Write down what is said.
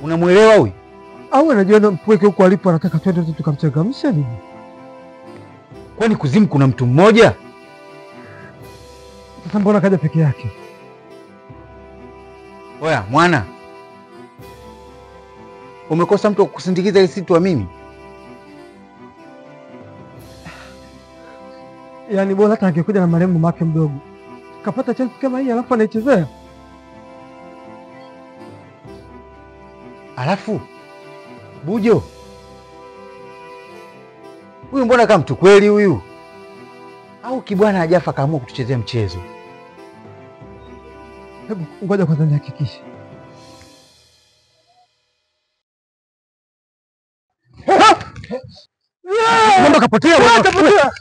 Unamuelewa huyu? Au anajiona mpweke huko alipo anataka twende tukamchangamsha nini? Kwani kuzimu kuna mtu mmoja? Sasa mbona kaja peke yake? Oya mwana, umekosa mtu wa kukusindikiza ili situ wa mimi? Yaani bora hata angekuja na marembo make mdogo. Kapata chance kama hii alafu anaichezea. Alafu Bujo, huyu mbona kama mtu kweli huyu? Au kibwana hajafa kaamua kutuchezea mchezo? Hebu ngoja kwanza nihakikishe. Mbona kapotea bwana?